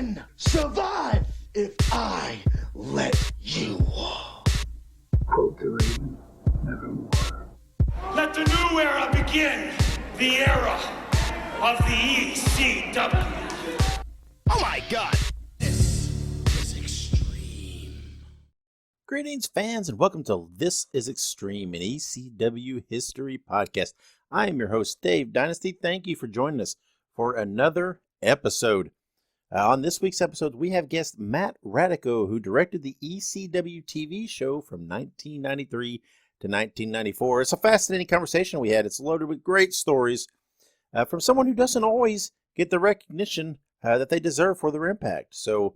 can survive if I let you. Quote the Raven, nevermore. Let the new era begin. The era of the ECW. Oh my God. This is extreme. Greetings, fans, and welcome to This is Extreme, an ECW history podcast. I am your host, Dave Dynasty. Thank you for joining us for another episode. On this week's episode, we have guest Matt Radico, who directed the ECW TV show from 1993 to 1994. It's a fascinating conversation we had. It's loaded with great stories from someone who doesn't always get the recognition that they deserve for their impact. So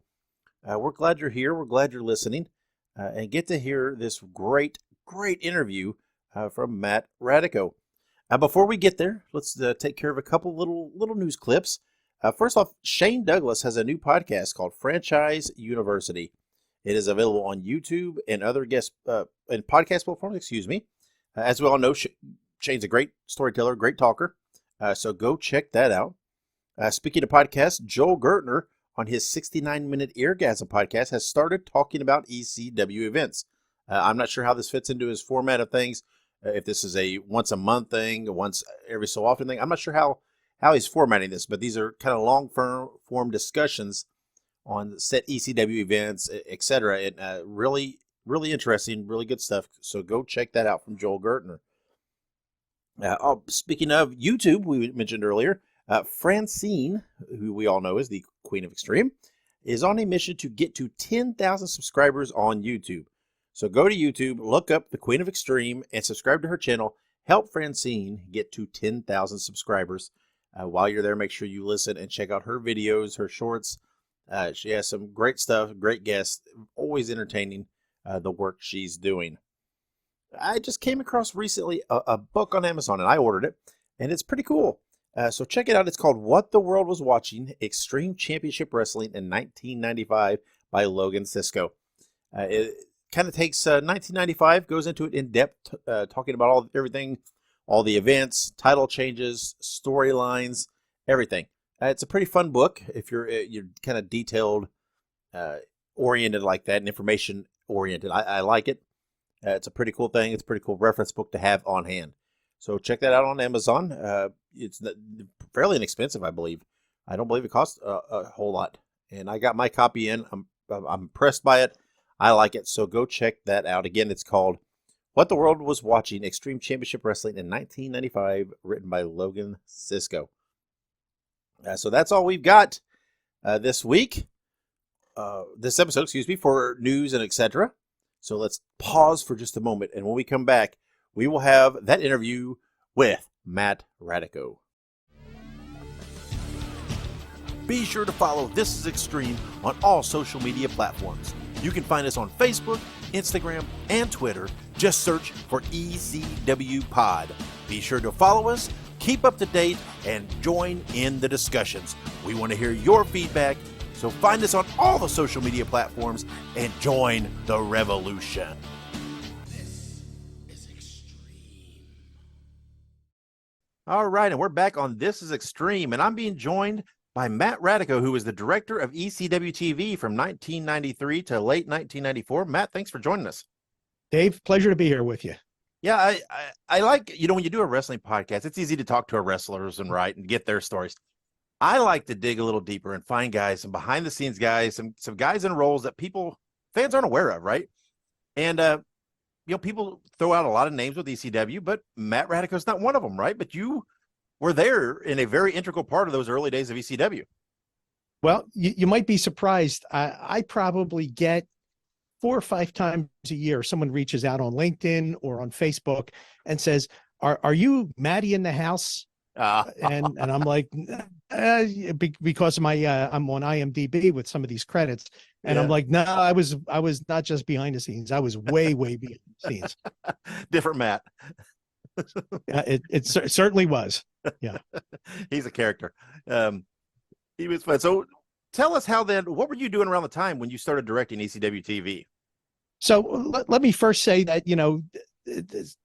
we're glad you're here. We're glad you're listening and get to hear this great interview from Matt Radico. Before we get there, let's take care of a couple little news clips. First off, Shane Douglas has a new podcast called Franchise University. It is available on YouTube and other and podcast platforms. As we all know, Shane's a great storyteller, great talker. So go check that out. Speaking of podcasts, Joel Gertner on his 69-minute Eargasm podcast has started talking about ECW events. I'm not sure how this fits into his format of things. If this is a once a month thing, a once every so often thing, I'm not sure how he's formatting this, but these are kind of long form discussions on set ECW events, etc. And really interesting, really good stuff. So go check that out from Joel Gertner. Speaking of YouTube, we mentioned earlier, Francine, who we all know is the Queen of Extreme, is on a mission to get to 10,000 subscribers on YouTube. So go to YouTube, look up the Queen of Extreme, and subscribe to her channel. Help Francine get to 10,000 subscribers. While you're there, make sure you listen and check out her videos, her shorts. She has some great stuff, great guests, always entertaining the work she's doing. I just came across recently a book on Amazon, and I ordered it, and it's pretty cool. So check it out. It's called What the World Was Watching, Extreme Championship Wrestling in 1995 by Logan Cisco. It kind of takes 1995, goes into it in depth, talking about everything, all the events, title changes, storylines, everything. It's a pretty fun book if you're kind of detailed, oriented like that, and information oriented. I like it. It's a pretty cool thing. It's a pretty cool reference book to have on hand. So check that out on Amazon. It's fairly inexpensive, I believe. I don't believe it costs a whole lot. And I got my copy in. I'm impressed by it. I like it. So go check that out. Again, it's called What the World Was Watching, Extreme Championship Wrestling in 1995, written by Logan Cisco. So that's all we've got this week, this episode, for news and etc. So let's pause for just a moment, and when we come back, we will have that interview with Matt Radico. Be sure to follow This is Extreme on all social media platforms. You can find us on Facebook, Instagram, and Twitter. Just search for ECW Pod. Be sure to follow us, keep up to date, and join in the discussions. We want to hear your feedback, so find us on all the social media platforms and join the revolution. This is Extreme. All right, and we're back on This is Extreme, and I'm being joined by Matt Radico, who is the director of ECW TV from 1993 to late 1994. Matt, thanks for joining us. Dave, pleasure to be here with you. Yeah, I like, when you do a wrestling podcast, it's easy to talk to our wrestlers and get their stories. I like to dig a little deeper and find guys, some behind the scenes guys, some guys in roles that fans aren't aware of, right? And, people throw out a lot of names with ECW, but Matt Radico is not one of them, right? But you were there in a very integral part of those early days of ECW. Well, you might be surprised. I probably get 4 or 5 times a year, someone reaches out on LinkedIn or on Facebook and says, are you Matty in the house? And I'm like, because of my, I'm on IMDb with some of these credits. And I'm like, no, I was not just behind the scenes. I was way behind the scenes. Different Matt. It certainly was. Yeah. He's a character. He was fun. So tell us what were you doing around the time when you started directing ECW TV? So let me first say that,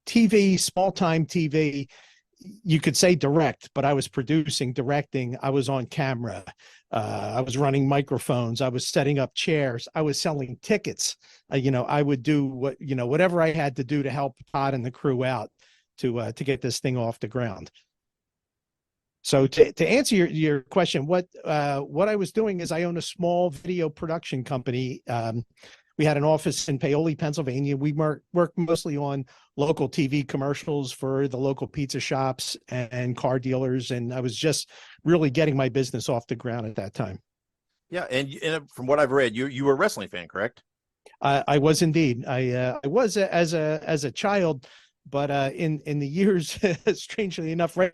TV, small time TV, you could say direct, but I was producing, directing. I was on camera. I was running microphones. I was setting up chairs. I was selling tickets. I would do whatever I had to do to help Todd and the crew out to get this thing off the ground. So to answer your question, what I was doing is I own a small video production company. We had an office in Paoli, Pennsylvania. We worked mostly on local TV commercials for the local pizza shops and car dealers. And I was just really getting my business off the ground at that time. Yeah. And from what I've read, you were a wrestling fan, correct? I was indeed. I was as a child, but in the years, strangely enough, right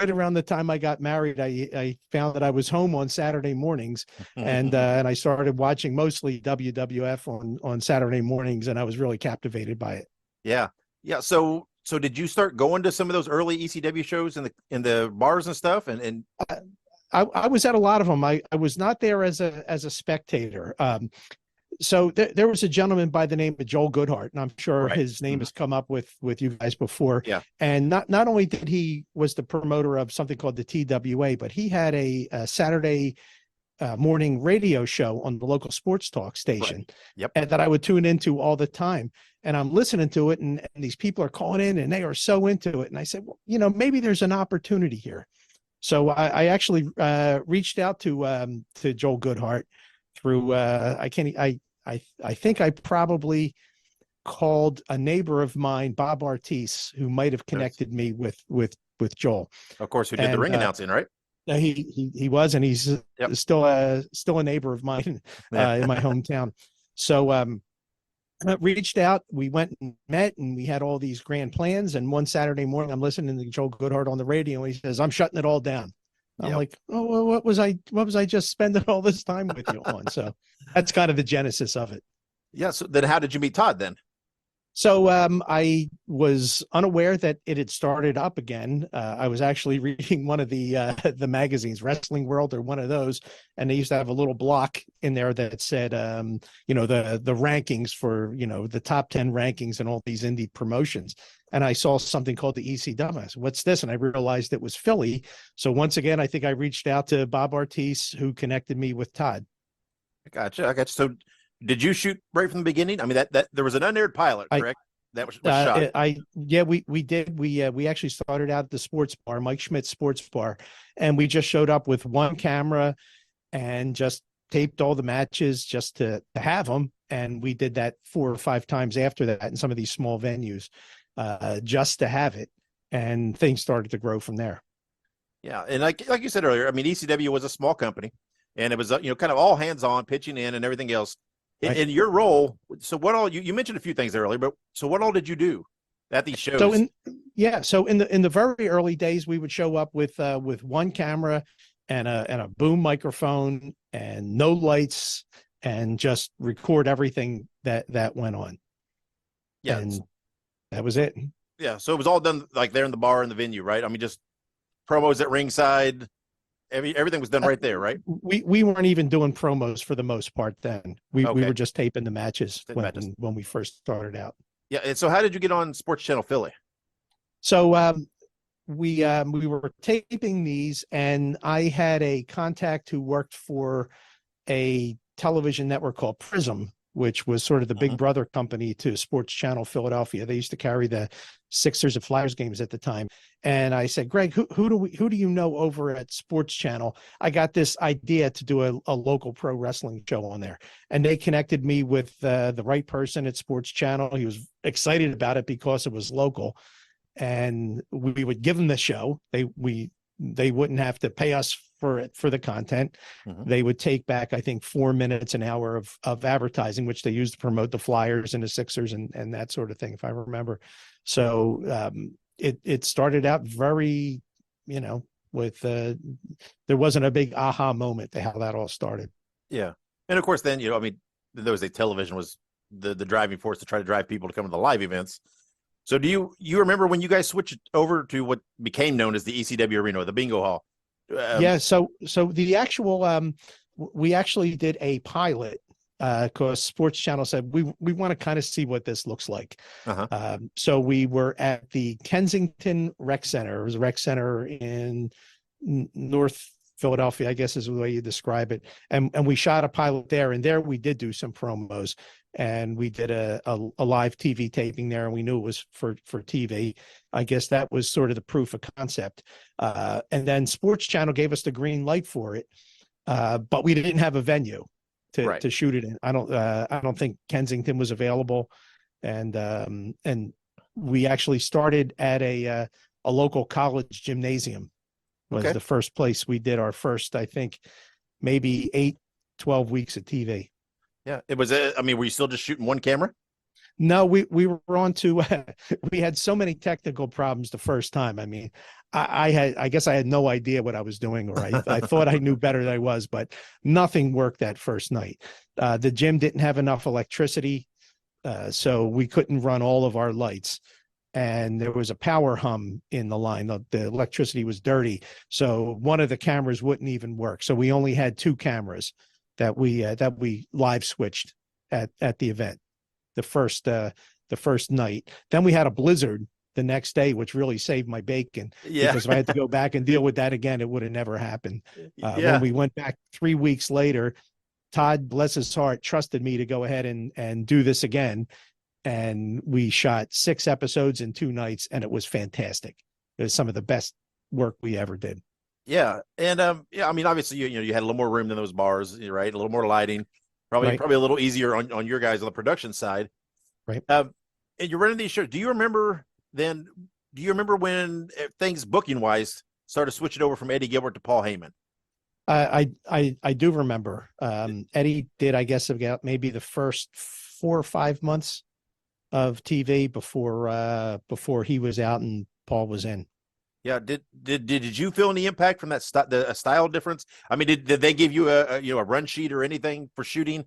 around the time I got married, I found that I was home on Saturday mornings, and I started watching mostly WWF on Saturday mornings, and I was really captivated by it. Yeah. So did you start going to some of those early ECW shows in the bars and stuff? And I was at a lot of them. I was not there as a spectator. So there was a gentleman by the name of Joel Goodhart, and I'm sure his name has come up with you guys before. Yeah. And not only did he was the promoter of something called the TWA, but he had a Saturday morning radio show on the local sports talk station. Right. Yep. And that I would tune into all the time. And I'm listening to it, and these people are calling in, and they are so into it. And I said, well, maybe there's an opportunity here. So I actually reached out to Joel Goodhart through I think I probably called a neighbor of mine, Bob Artis, who might have connected me with Joel. Of course, who did the ring announcing, right? He was, and he's still a neighbor of mine in my hometown. So I reached out, we went and met, and we had all these grand plans. And one Saturday morning, I'm listening to Joel Goodhart on the radio, and he says, "I'm shutting it all down." I'm like, oh, well, what was I just spending all this time with you on? So that's kind of the genesis of it. Yeah. So then how did you meet Todd then? So I was unaware that it had started up again. I was actually reading one of the magazines, Wrestling World or one of those, and they used to have a little block in there that said, the rankings for, the top 10 rankings and all these indie promotions. And I saw something called the ECW. I said, what's this? And I realized it was Philly. So once again, I think I reached out to Bob Artis, who connected me with Todd. I gotcha. So did you shoot right from the beginning? I mean, that there was an unaired pilot, correct? That was shot. We did. We actually started out at the sports bar, Mike Schmidt's sports bar, and we just showed up with one camera and just taped all the matches just to have them. And we did that 4 or 5 times after that in some of these small venues, just to have it. And things started to grow from there. Yeah, and like you said earlier, I mean, ECW was a small company, and it was kind of all hands on, pitching in, and everything else. Right. In your role, so what all you mentioned a few things earlier, but so what all did you do at these shows? So in the very early days, we would show up with one camera and a boom microphone and no lights, and just record everything that went on. Yeah, and that was it. Yeah, so it was all done like there in the bar in the venue, right? I mean, just promos at ringside. Everything was done right there, right? We weren't even doing promos for the most part then. We were just taping the matches when we first started out. Yeah, and so how did you get on Sports Channel Philly? So we were taping these, and I had a contact who worked for a television network called Prism, which was sort of the big brother company to Sports Channel Philadelphia. They used to carry the Sixers and Flyers games at the time. And I said, Greg, who do you know over at Sports Channel? I got this idea to do a local pro wrestling show on there. And they connected me with the right person at Sports Channel. He was excited about it because it was local. And we would give them the show. They wouldn't have to pay us for the content. They would take back, I think, 4 minutes an hour of advertising, which they used to promote the Flyers and the Sixers and that sort of thing, if I remember. So it started out very, with there wasn't a big aha moment to how that all started. Yeah. And of course, then, I mean, there was television was the driving force to try to drive people to come to the live events. So do you remember when you guys switched over to what became known as the ECW Arena, or the Bingo Hall? So the actual we actually did a pilot because Sports Channel said we want to kind of see what this looks like. Uh-huh. So we were at the Kensington Rec Center. It was a rec center in North Philadelphia, I guess is the way you describe it. And we shot a pilot there, and there we did do some promos, and we did a live TV taping there, and we knew it was for TV. I guess that was sort of the proof of concept. And then Sports Channel gave us the green light for it, but we didn't have a venue to shoot it in. I don't think Kensington was available, and we actually started at a local college gymnasium. Was the first place we did our first, I think, maybe 12 weeks of TV. Yeah, it was. I mean, were you still just shooting one camera? No, we were on to. We had so many technical problems the first time. I mean, I guess I had no idea what I was doing, or I thought I knew better than I was, but nothing worked that first night. The gym didn't have enough electricity, so we couldn't run all of our lights. And there was a power hum in the line. The electricity was dirty, so one of the cameras wouldn't even work. So we only had two cameras that we live switched at the event, the first night. Then we had a blizzard the next day, which really saved my bacon. Yeah, because if I had to go back and deal with that again, it would have never happened. When we went back 3 weeks later, Todd, bless his heart, trusted me to go ahead and do this again. And we shot 6 episodes in 2 nights, and it was fantastic. It was some of the best work we ever did. Yeah. And I mean, obviously you had a little more room than those bars, right? A little more lighting, probably a little easier on your guys on the production side. Right. And you're running these shows. Do you remember when things booking wise started switching over from Eddie Gilbert to Paul Heyman? I do remember. Eddie did, I guess, about maybe the first 4 or 5 months of TV before he was out and Paul was in. Yeah. Did you feel any impact from that the style difference? I mean, did they give you a run sheet or anything for shooting?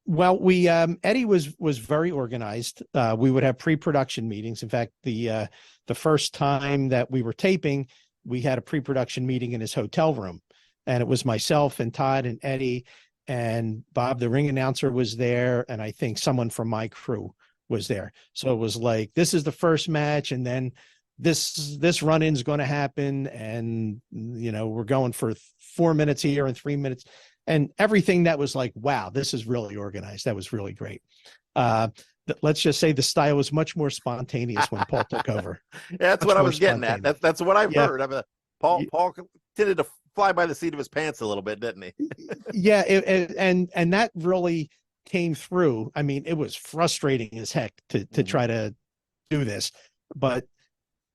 Well, we Eddie was very organized. We would have pre-production meetings. In fact, the first time that we were taping, we had a pre-production meeting in his hotel room, and it was myself and Todd and Eddie and Bob, the ring announcer, was there, and I think someone from my crew was there. So it was like, this is the first match, and then this run-in is going to happen, and we're going for 4 minutes here and 3 minutes, and everything that was like, wow, this is really organized. That was really great. Let's just say the style was much more spontaneous when Paul took over. Yeah, that's what I was getting at. That's what I've heard. I mean, Paul tended to fly by the seat of his pants a little bit, didn't he? Yeah, and that really came through. I mean, it was frustrating as heck to try to do this, but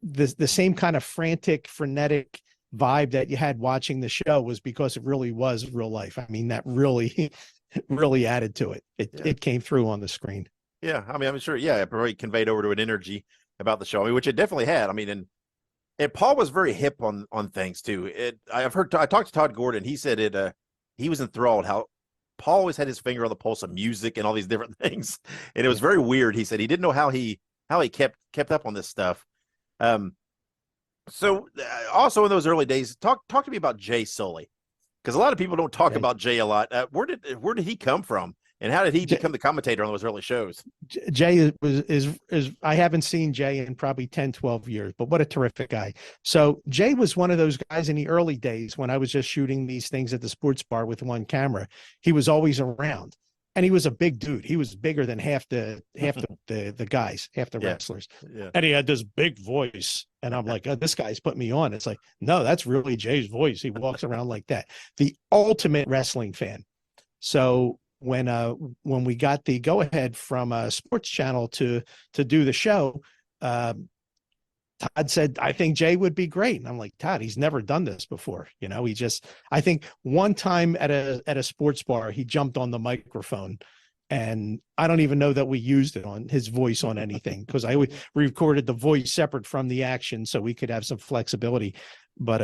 the same kind of frantic, frenetic vibe that you had watching the show was because it really was real life. I mean, that really added to it. It came through on the screen. Yeah, I mean, I'm sure. Yeah, it probably conveyed over to an energy about the show. I mean, which it definitely had. I mean, and Paul was very hip on things too. I talked to Todd Gordon. He said he was enthralled how Paul always had his finger on the pulse of music and all these different things, and it was very weird. He said he didn't know how he kept up on this stuff. So also in those early days, talk to me about Jay Sully, because a lot of people don't talk about Jay a lot. Where did he come from, and how did he become the commentator on those early shows? Jay is I haven't seen Jay in probably 10, 12 years, but what a terrific guy. So Jay was one of those guys in the early days when I was just shooting these things at the sports bar with one camera. He was always around. And he was a big dude. He was bigger than half the guys, half the wrestlers. Yeah. And he had this big voice. And I'm like, oh, this guy's put me on. It's like, no, that's really Jay's voice. He walks around like that. The ultimate wrestling fan. So when we got the go ahead from Sports Channel to do the show, Todd said, I think Jay would be great. And I'm like, Todd, he's never done this before. I think one time at a sports bar, he jumped on the microphone, and I don't even know that we used it on his voice on anything, because I recorded the voice separate from the action so we could have some flexibility. But,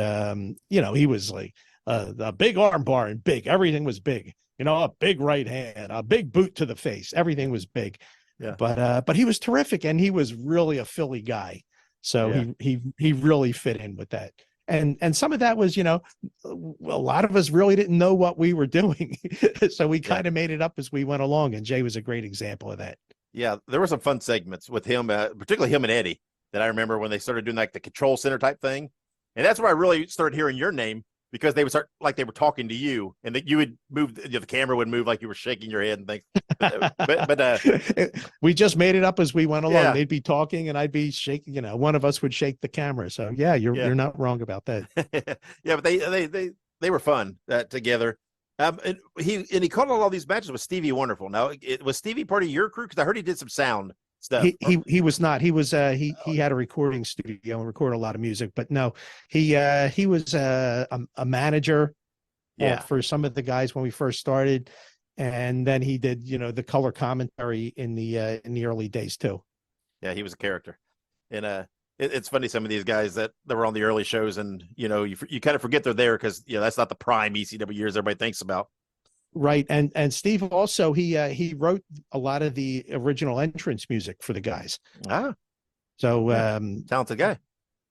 he was like a big arm bar and big, everything was big, a big right hand, a big boot to the face. Everything was big. Yeah. But he was terrific, and he was really a Philly guy. So he really fit in with that. And some of that was, a lot of us really didn't know what we were doing. So we kind of made it up as we went along. And Jay was a great example of that. Yeah, there were some fun segments with him, particularly him and Eddie, that I remember when they started doing like the control center type thing. And that's where I really started hearing your name, because they would start like they were talking to you, and that you would move, the camera would move like you were shaking your head and things. But we just made it up as we went along. Yeah. They'd be talking and I'd be shaking, one of us would shake the camera. So you're not wrong about that. Yeah, but they were fun together. And he called all these matches with Stevie Wonderful. Now, was Stevie part of your crew? Because I heard he did some sound stuff. He was not. He was he had a recording studio and recorded a lot of music, but no, he was a manager for some of the guys when we first started, and then he did the color commentary in the early days too. Yeah, he was a character, and it's funny, some of these guys that were on the early shows, and you kind of forget they're there because that's not the prime ECW years everybody thinks about. Right. And Steve also, he wrote a lot of the original entrance music for the guys. So talented guy.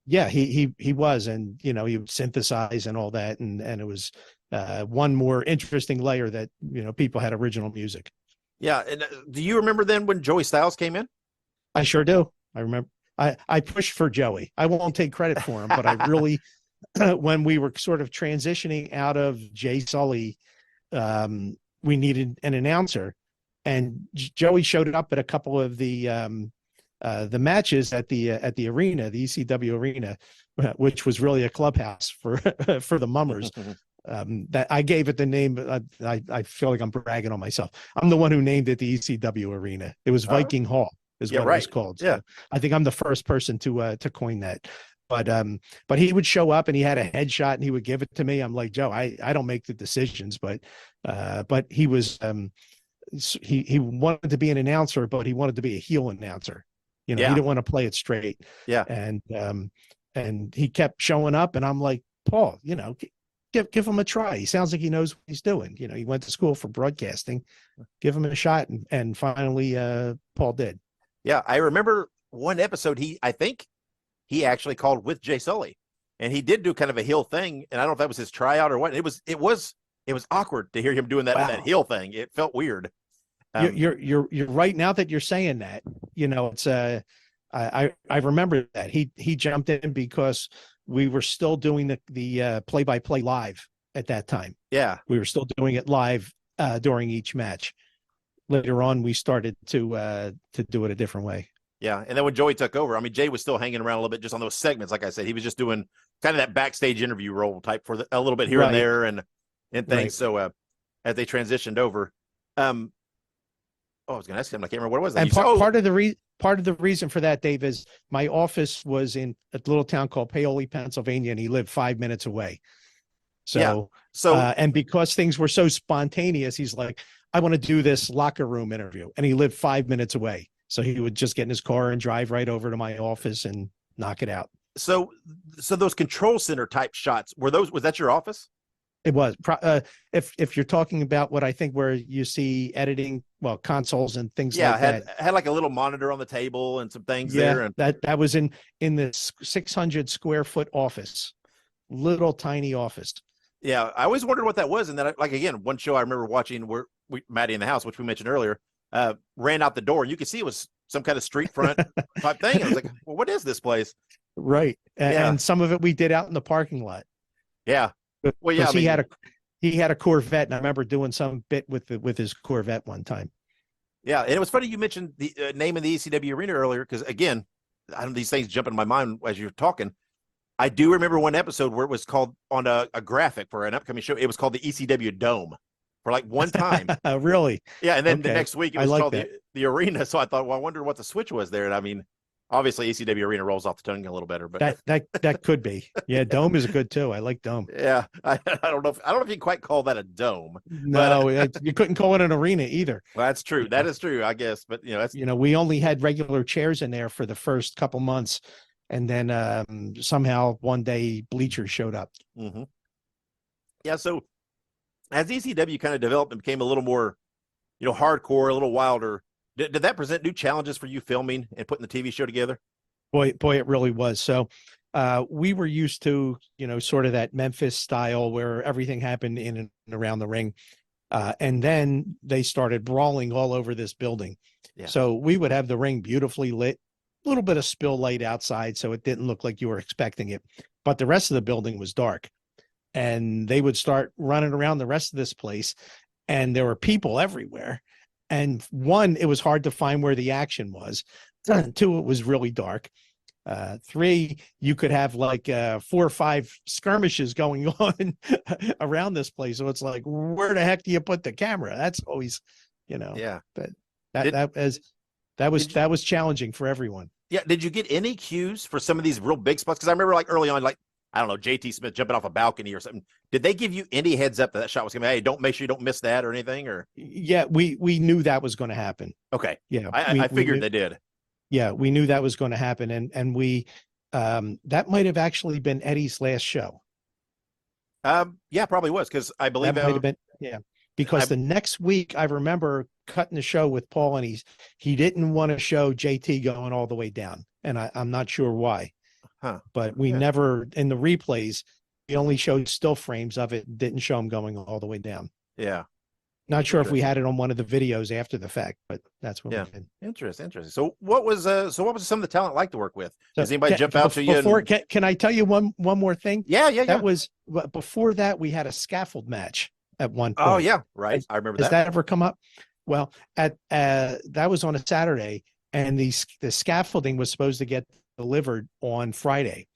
Yeah, he was, and he would synthesize and all that, and it was one more interesting layer that people had original music. Yeah. And do you remember then when Joey Styles came in? I sure do. I remember. I pushed for Joey. I won't take credit for him, but I really when we were sort of transitioning out of Jay Sully, we needed an announcer, and Joey showed up at a couple of the matches at the arena, the ECW arena, which was really a clubhouse for the mummers. That I gave it the name. I feel like I'm bragging on myself. I'm the one who named it the ECW arena. It was Viking Hall is what it was called. So I think I'm the first person to coin that. But he would show up and he had a headshot and he would give it to me. I'm like, Joe, I don't make the decisions, but he was he wanted to be an announcer, but he wanted to be a heel announcer. He didn't want to play it straight. Yeah. And he kept showing up, and I'm like, Paul, give him a try. He sounds like he knows what he's doing. He went to school for broadcasting. Give him a shot. And finally Paul did. Yeah, I remember one episode I think he actually called with Jay Sully, and he did do kind of a heel thing, and I don't know if that was his tryout or what. It was awkward to hear him doing that heel thing. It felt weird. You're right. Now that you're saying that, it's I remember that he jumped in because we were still doing the play-by-play live at that time. Yeah, we were still doing it live during each match. Later on, we started to do it a different way. Yeah, and then when Joey took over, I mean, Jay was still hanging around a little bit just on those segments. Like I said, he was just doing kind of that backstage interview role type for a little bit here and there and things. Right. So as they transitioned over, I was going to ask him, I can't remember what it was. And part of the reason for that, Dave, is my office was in a little town called Paoli, Pennsylvania, and he lived 5 minutes away. So and because things were so spontaneous, he's like, I want to do this locker room interview, and he lived 5 minutes away. So he would just get in his car and drive right over to my office and knock it out. So those control center type shots, was that your office? It was. If you're talking about what I think where you see editing, consoles and things like that. Had like a little monitor on the table and some things there. And that was in the 600 square foot office, little tiny office. Yeah, I always wondered what that was. And then, again, one show I remember watching where Maddie in the House, which we mentioned earlier, ran out the door, and you could see it was some kind of street front type thing. And I was like, well, what is this place? Right. And some of it we did out in the parking lot. Yeah. Well, yeah, he had a Corvette, and I remember doing some bit with his Corvette one time. Yeah, and it was funny you mentioned the name of the ECW arena earlier, because again, these things jump in my mind as you're talking. I do remember one episode where it was called on a graphic for an upcoming show. It was called the ECW Dome for like one time. Really? Yeah, and then the next week it was called the arena. So I thought, well, I wonder what the switch was there. And I mean, obviously ECW arena rolls off the tongue a little better, but that could be. Yeah, Dome is good too. I like Dome. Yeah, I don't know if you quite call that a dome. No, you couldn't call it an arena either. Well, that's true. That is true, I guess. But we only had regular chairs in there for the first couple months, and then somehow one day bleachers showed up. Mm-hmm. Yeah. So as ECW kind of developed and became a little more, hardcore, a little wilder, did that present new challenges for you filming and putting the TV show together? Boy, it really was. So we were used to, sort of that Memphis style where everything happened in and around the ring. And then they started brawling all over this building. Yeah. So we would have the ring beautifully lit, a little bit of spill light outside, so it didn't look like you were expecting it. But the rest of the building was dark. And they would start running around the rest of this place, and there were people everywhere. And one, it was hard to find where the action was. Two, it was really dark. Three, you could have like 4 or 5 skirmishes going on around this place. So it's like, where the heck do you put the camera? That's always, Yeah. but that was challenging for everyone. Yeah. Did you get any cues for some of these real big spots? Because I remember like early on, like, I don't know, JT Smith jumping off a balcony or something. Did they give you any heads up that shot was coming? Hey, make sure you don't miss that or anything? Or yeah, we knew that was going to happen. Okay. Yeah, I figured they did. Yeah, we knew that was going to happen, and we that might have actually been Eddie's last show. Yeah, probably was, because I believe that might have been, because the next week I remember cutting the show with Paul, and he didn't want to show JT going all the way down, and I'm not sure why. But we never, in the replays, we only showed still frames of it, didn't show him going all the way down. Yeah. Not sure if we had it on one of the videos after the fact, but that's what we did. Interesting. So what was some of the talent like to work with? Does anybody jump out to you? Can I tell you one more thing? Yeah. That was before that we had a scaffold match at one point. Oh yeah, right. I remember that. Has that ever come up? Well, that was on a Saturday, and the scaffolding was supposed to get delivered on Friday.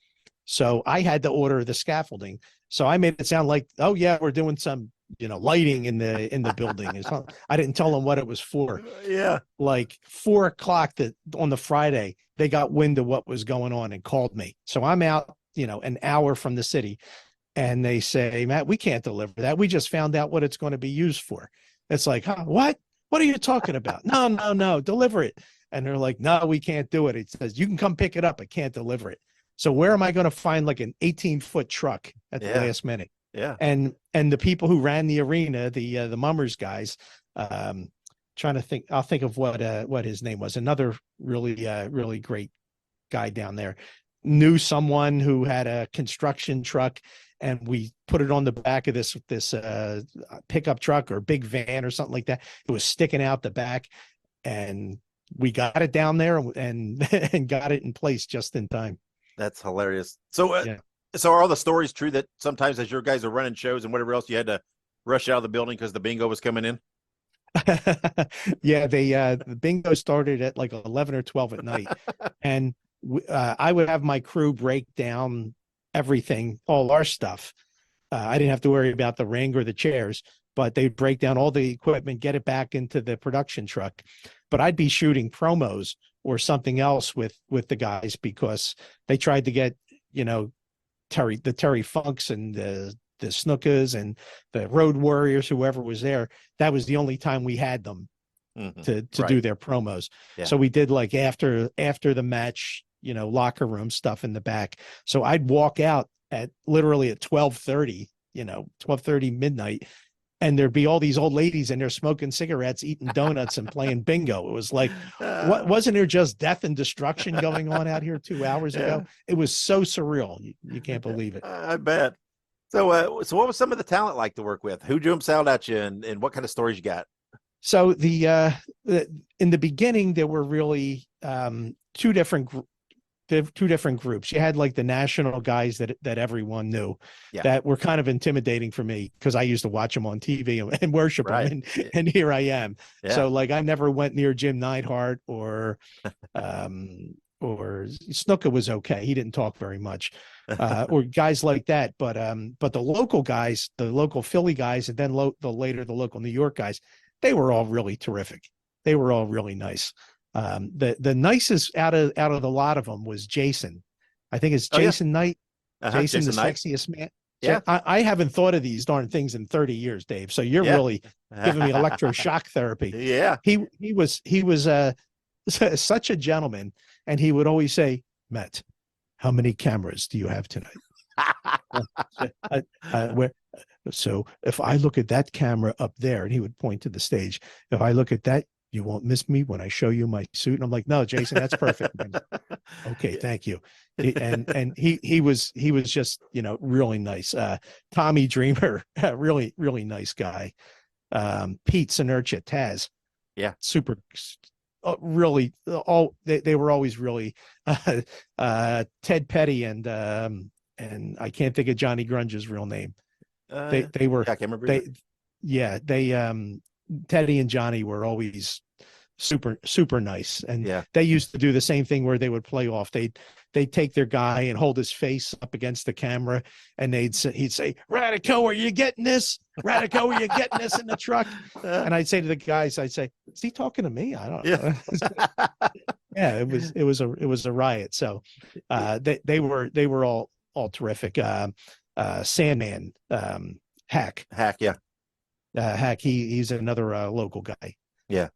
So I had to order the scaffolding. So I made it sound like, oh yeah, we're doing some, lighting in the building. I didn't tell them what it was for. Yeah. Like 4:00 on the Friday, they got wind of what was going on and called me. So I'm out, an hour from the city, and they say, Matt, we can't deliver that. We just found out what it's going to be used for. It's like, huh, what? What are you talking about? No, deliver it. And they're like, no, we can't do it. It says, you can come pick it up. I can't deliver it. So where am I going to find like an 18-foot truck at the last minute? Yeah. And the people who ran the arena, the Mummers guys, trying to think, I'll think of what his name was. Another really great guy down there knew someone who had a construction truck, and we put it on the back of this pickup truck or big van or something like that. It was sticking out the back, and we got it down there and got it in place just in time. That's hilarious. So, so are all the stories true that sometimes as your guys are running shows and whatever else, you had to rush out of the building because the bingo was coming in? Yeah, the bingo started at like 11 or 12 at night, and I would have my crew break down everything, all our stuff. I didn't have to worry about the ring or the chairs, but they'd break down all the equipment, get it back into the production truck. But I'd be shooting promos or something else with the guys, because they tried to get, Terry Funks and the Snookas and the Road Warriors, whoever was there. That was the only time we had them to do their promos. Yeah. So we did like after the match, locker room stuff in the back. So I'd walk out at literally at 12:30, 12:30 midnight, and there'd be all these old ladies in there smoking cigarettes, eating donuts, and playing bingo. It was like, what wasn't there just death and destruction going on out here 2 hours ago? It was so surreal. You can't believe it. I bet. So what was some of the talent like to work with? Who jumps out at you, and what kind of stories you got? So in the beginning, there were really two different groups. You had like the national guys that everyone knew, that were kind of intimidating for me, because I used to watch them on TV and worship them, and here I am. Yeah. So like I never went near Jim Neidhart or Snuka was okay. He didn't talk very much, or guys like that. But the local guys, the local Philly guys, and then later the local New York guys, they were all really terrific. They were all really nice. The nicest out of the lot of them was Jason. I think it's Jason Knight. Jason the Knight. Sexiest man. Yeah. So I haven't thought of these darn things in 30 years, Dave. So you're really giving me electroshock therapy. Yeah. He was such a gentleman, and he would always say, Matt, how many cameras do you have tonight? So if I look at that camera up there, and he would point to the stage, if I look at that you won't miss me when I show you my suit. And I'm like, no, Jason, that's perfect. Okay, Yeah. thank you. He was just, really nice. Tommy Dreamer, really nice guy. Pete Sinercha, Taz, Yeah. super, really, they were always really, Ted Petty and I can't think of Johnny Grunge's real name. They were, yeah, I can't remember. they Teddy and Johnny were always super nice, and Yeah. they used to do the same thing where they would play off. They'd take their guy and hold his face up against the camera, and he'd say, Radico, are you getting this? Radico, are you getting this in the truck? And I'd say to the guys, I'd say, is he talking to me? I don't know. Yeah, it was a riot. So they were all terrific. Sandman, Hack, Yeah. Hack, he's another local guy. Yeah.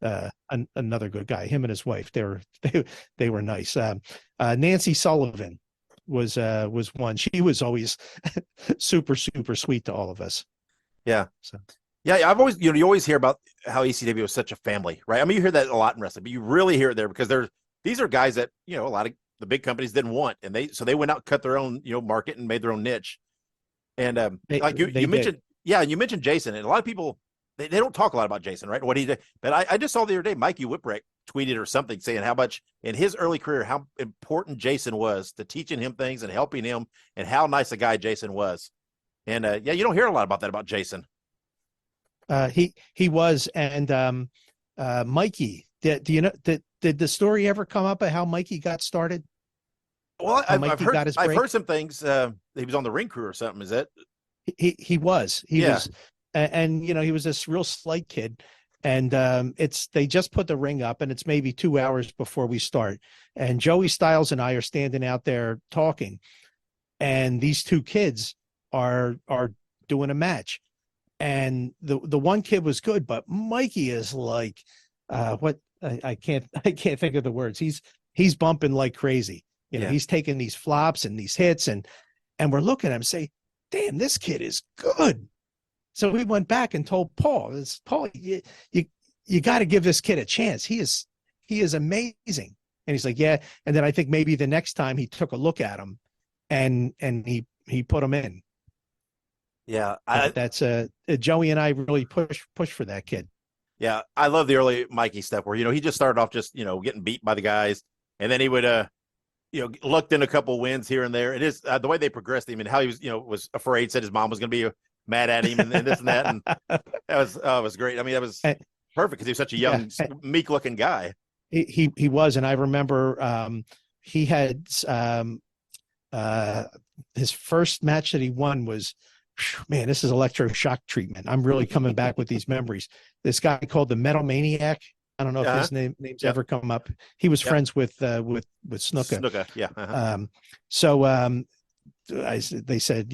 Another good guy. Him and his wife, they were nice. Nancy Sullivan was one. She was always super sweet to all of us. Yeah. So yeah, I've always, you always hear about how ECW was such a family, right? I mean, you hear that a lot in wrestling, but you really hear it there because these are guys that, a lot of the big companies didn't want, and they went out and cut their own, market and made their own niche. And like you mentioned, you mentioned Jason, and a lot of people they don't talk a lot about Jason, right? What he did, but I just saw the other day Mikey Whipwreck tweeted or something saying how much in his early career how important Jason was to teaching him things and helping him, and how nice a guy Jason was. And you don't hear a lot about that about Jason. He was, and Mikey. Did the story ever come up of how Mikey got started? Well, I've heard some things. He was on the ring crew or something. Is that? He was. He Yeah. was, and he was this real slight kid. And they just put the ring up, and it's maybe 2 hours before we start. And Joey Styles and I are standing out there talking, and these two kids are doing a match. And the one kid was good, but Mikey is like, what I can't think of the words. He's bumping like crazy. He's taking these flops and these hits, and we're looking at him and say, damn, this kid is good. So we went back and told Paul, you got to give this kid a chance. He is amazing. And he's like, yeah. And then I think maybe the next time he took a look at him and he put him in. Yeah. That's Joey and I really push for that kid. Yeah. I love the early Mikey stuff where, he just started off just, getting beat by the guys, and then he would, lucked in a couple wins here and there. It is the way they progressed him and how he was, was afraid, said his mom was going to be mad at him and this and that. And that was great. I mean, that was perfect because he was such a young, meek looking guy. He was. And I remember he had his first match that he won was, man, this is electroshock treatment. I'm really coming back with these memories. This guy called the Metal Maniac. I don't know if his name's ever come up. He was friends with Snuka. Snuka, yeah. They said,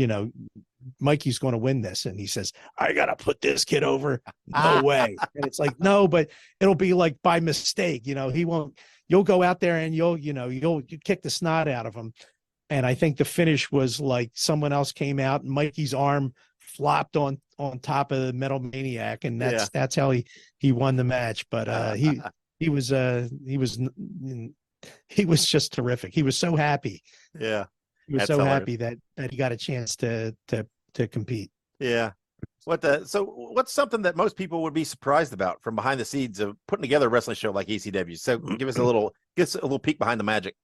Mikey's going to win this, and he says, I gotta put this kid over. No way. And it's like, no, but it'll be like by mistake. He won't. You'll go out there and you'll kick the snot out of him. And I think the finish was like someone else came out, and Mikey's arm flopped on top of the Metal Maniac, and that's how he won the match. But he was just terrific. He was so happy. Yeah, he was so happy that he got a chance to compete. Yeah. So what's something that most people would be surprised about from behind the scenes of putting together a wrestling show like ECW? So give us a little peek behind the magic.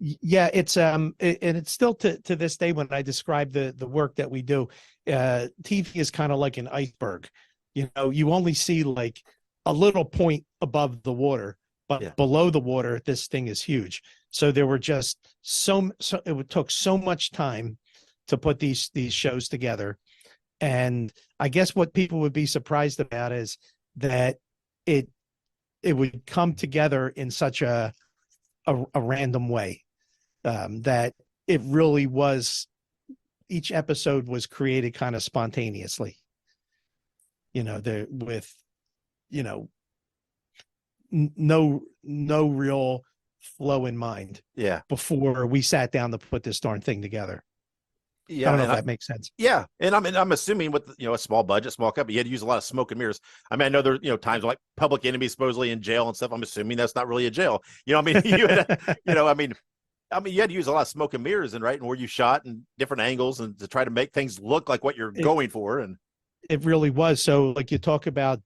Yeah, it's and it's still to this day when I describe the work that we do, TV is kind of like an iceberg. You only see like a little point above the water, but below the water, this thing is huge. So there were just it took so much time to put these shows together. And I guess what people would be surprised about is that it would come together in such a random way. That it really was, each episode was created kind of spontaneously, with no real flow in mind before we sat down to put this darn thing together. I Yeah, don't know if and that makes sense. yeah, and I'm assuming with a small budget, small company, you had to use a lot of smoke and mirrors. I mean, I know there times like Public Enemy supposedly in jail and stuff. I'm assuming that's not really a jail. I mean, you had to use a lot of smoke and mirrors and where you shot and different angles and to try to make things look like what you're going for. And It really was. So like you talk about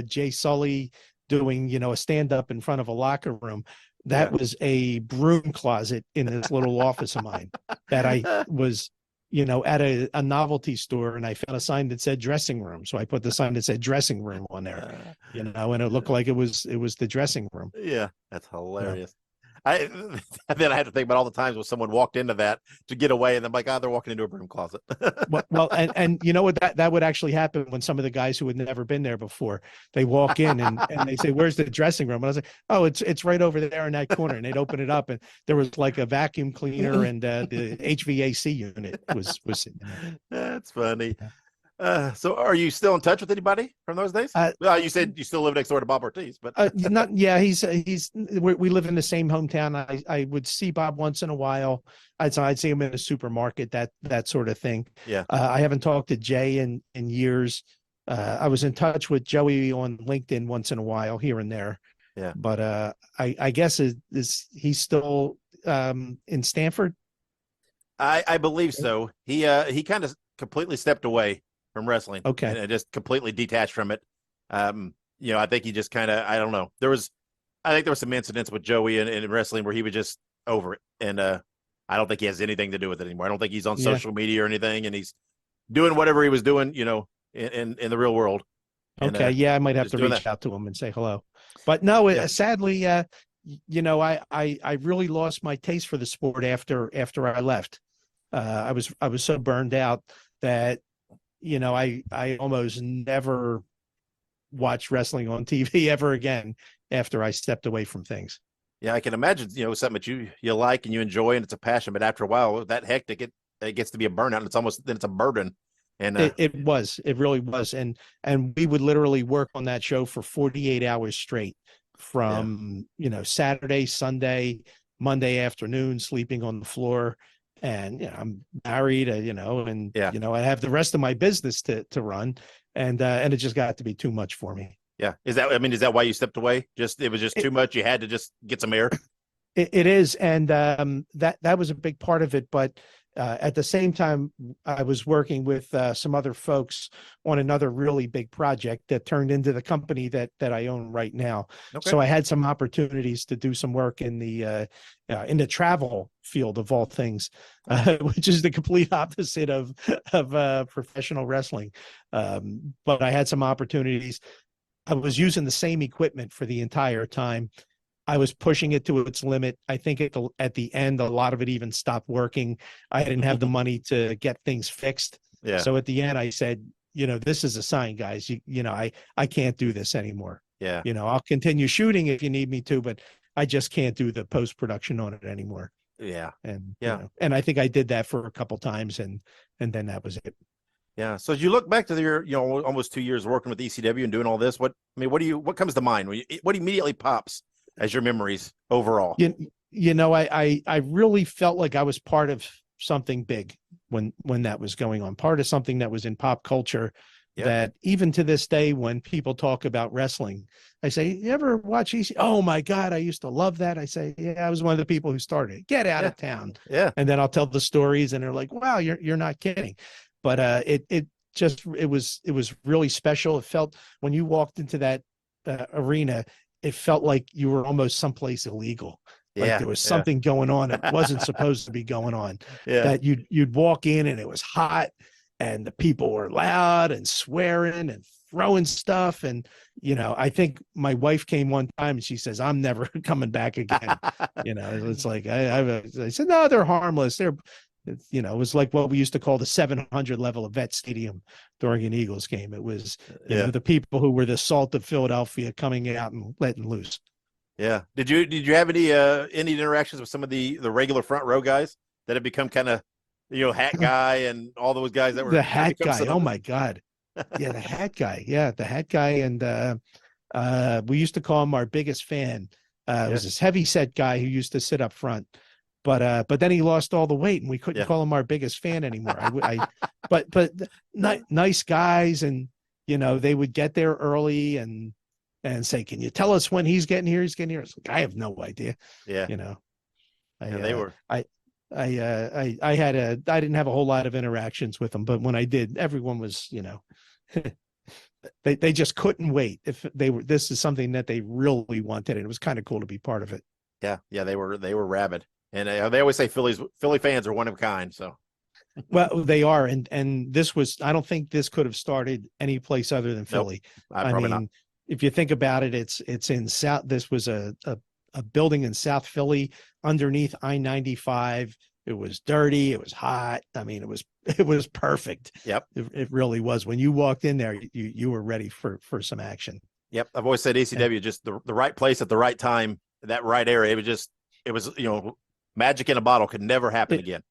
Jay Sully doing, a stand up in front of a locker room. That was a broom closet in this little office of mine that I was, at a novelty store, and I found a sign that said dressing room. So I put the sign that said dressing room on there, and it looked like it was the dressing room. Yeah, that's hilarious. I then I had to think about all the times when someone walked into that to get away, and I'm like, they're walking into a broom closet. Well, and you know what, that would actually happen when some of the guys who had never been there before, they walk in and they say, "Where's the dressing room?" And I was like, "Oh, it's right over there in that corner." And they'd open it up, and there was like a vacuum cleaner and the HVAC unit was sitting there. That's funny. So are you still in touch with anybody from those days? Well, you said you still live next door to Bob Ortiz, but not. Yeah, we live in the same hometown. I would see Bob once in a while. I'd see him in a supermarket, that sort of thing. Yeah. I haven't talked to Jay in years. I was in touch with Joey on LinkedIn once in a while, here and there. Yeah. But I guess he's still in Stanford? I believe so. He kind of completely stepped away from wrestling. Okay. And just completely detached from it. I think he just kind of, I don't know. I think there was some incidents with Joey in wrestling where he was just over it. And I don't think he has anything to do with it anymore. I don't think he's on social media or anything, and he's doing whatever he was doing, in the real world. And, okay. Yeah. I might have to reach out to him and say hello, but no, sadly, I really lost my taste for the sport after I left. I was so burned out that, I almost never watched wrestling on TV ever again after I stepped away from things. Yeah, I can imagine, something that you like and you enjoy and it's a passion, but after a while, that hectic, it gets to be a burnout, and it's a burden. And it really was. And we would literally work on that show for 48 hours straight from, Saturday, Sunday, Monday afternoon, sleeping on the floor. And, I'm married, and, I have the rest of my business to run. And it just got to be too much for me. Yeah. Is that why you stepped away? It was just too much. You had to just get some air. It is. And that was a big part of it. But at the same time, I was working with some other folks on another really big project that turned into the company that I own right now. Okay. So I had some opportunities to do some work in the travel field of all things, which is the complete opposite of professional wrestling. But I had some opportunities. I was using the same equipment for the entire time. I was pushing it to its limit. I think at the end, a lot of it even stopped working. I didn't have the money to get things fixed. Yeah. So at the end, I said, this is a sign, guys. I can't do this anymore. Yeah. I'll continue shooting if you need me to, but I just can't do the post-production on it anymore. Yeah. And and I think I did that for a couple times, and then that was it. Yeah. So as you look back to your, almost 2 years working with ECW and doing all this, what comes to mind? What immediately pops as your memories overall? I really felt like I was part of something big when that was going on, part of something that was in pop culture. Yeah. That even to this day, when people talk about wrestling, I say, "You ever watch EC? Oh my God, I used to love that." I say, "Yeah, I was one of the people who started it. Get out of town." Yeah. And then I'll tell the stories, and they're like, "Wow, you're not kidding." But it was really special. It felt, when you walked into that arena, it felt like you were almost someplace illegal. Like there was something going on that wasn't supposed to be going on. Yeah. That you'd walk in and it was hot, and the people were loud and swearing and throwing stuff. And, I think my wife came one time and she says, "I'm never coming back again." It's like, I said, "No, they're harmless. It was like what we used to call the 700 level of Vet Stadium during an Eagles game. It was the people who were the salt of Philadelphia coming out and letting loose." Yeah. Did you have any interactions with some of the regular front row guys that have become kind of, Hat Guy and all those guys that were the Hat Guy? Oh my God. Yeah. The Hat Guy. Yeah. The Hat Guy. And we used to call him our biggest fan. It was this heavy set guy who used to sit up front. but then he lost all the weight, and we couldn't call him our biggest fan anymore. Nice guys, and they would get there early and say, "Can you tell us when he's getting here? He's getting here." It's like, I have no idea. Yeah, they were. I didn't have a whole lot of interactions with them, but when I did, everyone was, they just couldn't wait. If this is something that they really wanted, and it was kind of cool to be part of it. Yeah, they were rabid, and they always say Philly fans are one of a kind. So, well, they are, and this was. I don't think this could have started any place other than Philly. Nope, probably not. If you think about it, it's in South. This was a building in South Philly underneath I-95. It was dirty. It was hot. I mean, it was perfect. Yep. It really was. When you walked in there, you were ready for some action. Yep. I've always said ECW, just the right place at the right time, that right area. It was, magic in a bottle. Could never happen again.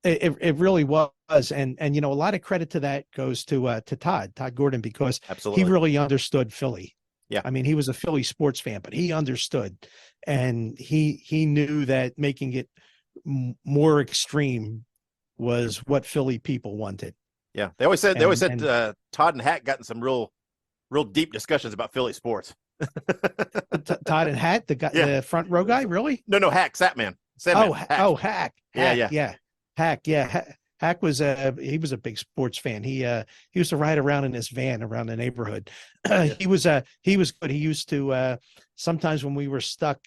It really was. And a lot of credit to that goes to Todd Gordon, because Absolutely. he really understood Philly. Yeah. I mean, he was a Philly sports fan, but he understood, and he knew that making it more extreme was what Philly people wanted. Yeah. They always said Todd and Hack got in some real deep discussions about Philly sports. Todd and Hack, the guy, the front row guy, really? No, Hack, Satman. Hack. Yeah. Hack. Yeah. Hack was he was a big sports fan. He used to ride around in his van around the neighborhood. He was good. He used to sometimes when we were stuck,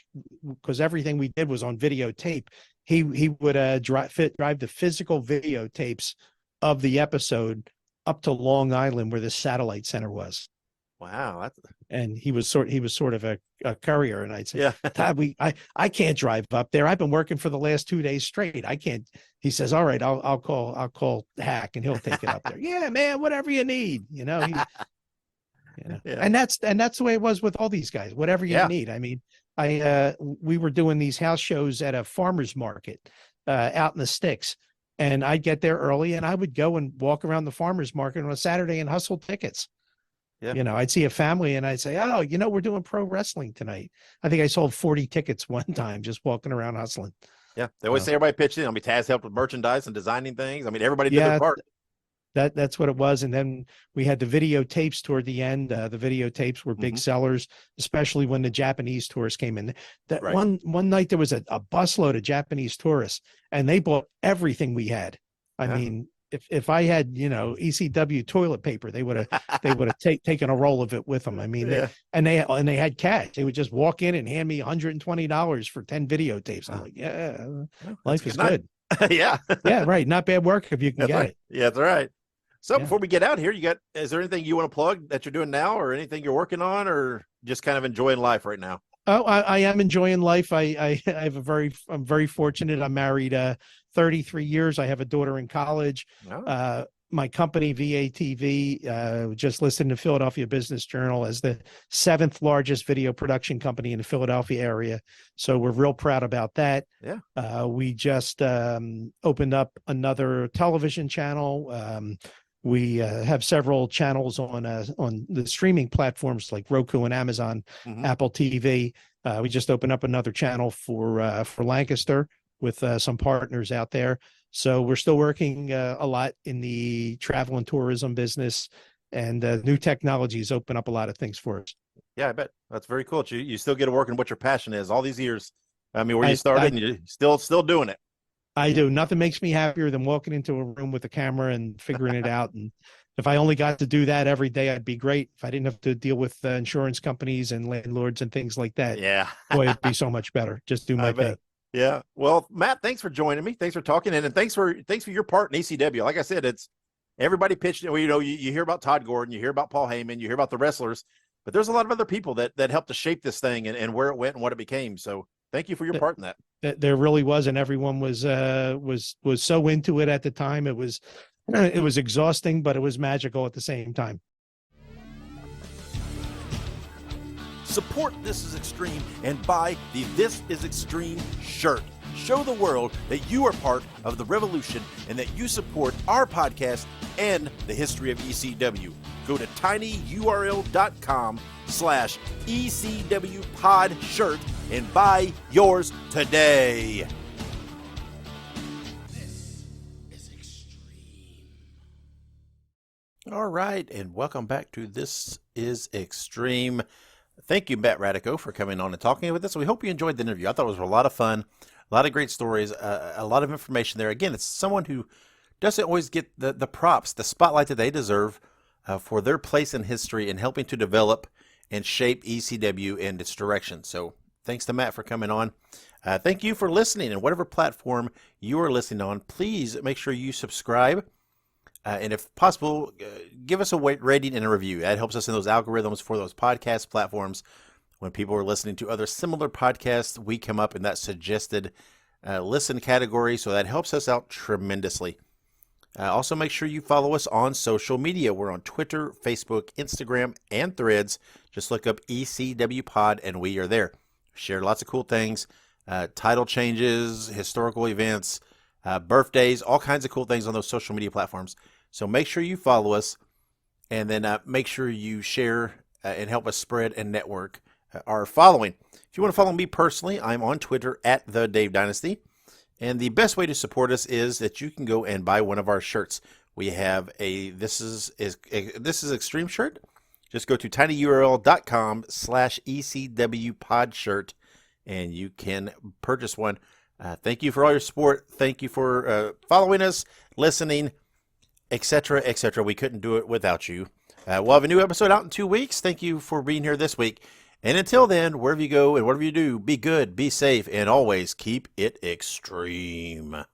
because everything we did was on videotape, he would drive the physical videotapes of the episode up to Long Island, where the satellite center was. Wow. And he was sort of a courier, and I'd say, yeah, Todd, I can't drive up there. I've been working for the last 2 days straight. I can't. He says, all right, I'll call Hack, and he'll take it up there. Yeah, man, whatever you need, Yeah. And that's the way it was with all these guys. Whatever you need. I mean, we were doing these house shows at a farmer's market out in the sticks, and I'd get there early, and I would go and walk around the farmer's market on a Saturday and hustle tickets. Yeah. I'd see a family and I'd say, oh, we're doing pro wrestling tonight. I think I sold 40 tickets one time just walking around hustling. Yeah. They always say everybody pitched in. Taz helped with merchandise and designing things. I mean, everybody did their part. That's what it was. And then we had the videotapes toward the end. The videotapes were big sellers, especially when the Japanese tourists came in. That one night there was a busload of Japanese tourists, and they bought everything we had. I mean, if I had, ECW toilet paper, they would have taken a roll of it with them. I mean, they had cash. They would just walk in and hand me $120 for 10 videotapes. I'm like, life is good. Yeah. Yeah. Right. Not bad work if you can get it. Yeah, that's right. So before we get out here, is there anything you want to plug that you're doing now, or anything you're working on, or just kind of enjoying life right now? Oh, I am enjoying life. I'm very fortunate. I'm married 33 years. I have a daughter in college. Oh. My company, VATV, just listed in the Philadelphia Business Journal as the 7th largest video production company in the Philadelphia area. So we're real proud about that. Yeah. We just opened up another television channel. We have several channels on the streaming platforms like Roku and Amazon, Apple TV. We just opened up another channel for Lancaster with some partners out there. So we're still working a lot in the travel and tourism business, and new technologies open up a lot of things for us. Yeah, I bet. That's very cool. You still get to work in what your passion is all these years. I mean, where you started, and you're still doing it. I do. Nothing makes me happier than walking into a room with a camera and figuring it out. And if I only got to do that every day, I'd be great. If I didn't have to deal with insurance companies and landlords and things like that, boy, it'd be so much better. Just do my thing. Yeah. Well, Matt, thanks for joining me. Thanks for talking, and thanks for your part in ECW. Like I said, it's everybody pitched. You hear about Todd Gordon, you hear about Paul Heyman, you hear about the wrestlers, but there's a lot of other people that helped to shape this thing and where it went and what it became. So thank you for your part in that. There really was, and everyone was so into it at the time. It was exhausting, but it was magical at the same time. Support This Is Extreme and buy the This Is Extreme shirt. Show the world that you are part of the revolution and that you support our podcast and the history of ECW. Go to tinyurl.com/ECW pod shirt and buy yours today. All right, and welcome back to This Is Extreme. Thank you, Matt Radico, for coming on and talking with us. We hope you enjoyed the interview. I thought it was a lot of fun, a lot of great stories, a lot of information there. Again, it's someone who doesn't always get the props, the spotlight that they deserve for their place in history and helping to develop and shape ECW and its direction. So thanks to Matt for coming on. Thank you for listening, and whatever platform you are listening on, please make sure you subscribe. And if possible, give us a rating and a review. That helps us in those algorithms for those podcast platforms. When people are listening to other similar podcasts, we come up in that suggested listen category. So that helps us out tremendously. Also, make sure you follow us on social media. We're on Twitter, Facebook, Instagram, and Threads. Just look up ECW Pod, and we are there. Share lots of cool things, title changes, historical events, birthdays, all kinds of cool things on those social media platforms. So make sure you follow us, and then make sure you share and help us spread and network our following. If you want to follow me personally, I'm on Twitter at The Dave Dynasty. And the best way to support us is that you can go and buy one of our shirts. We have a This is Extreme shirt. Just go to tinyurl.com/ECW pod shirt, and you can purchase one. Thank you for all your support. Thank you for following us, listening, etc., etc. We couldn't do it without you. We'll have a new episode out in 2 weeks. Thank you for being here this week. And until then, wherever you go and whatever you do, be good, be safe, and always keep it extreme.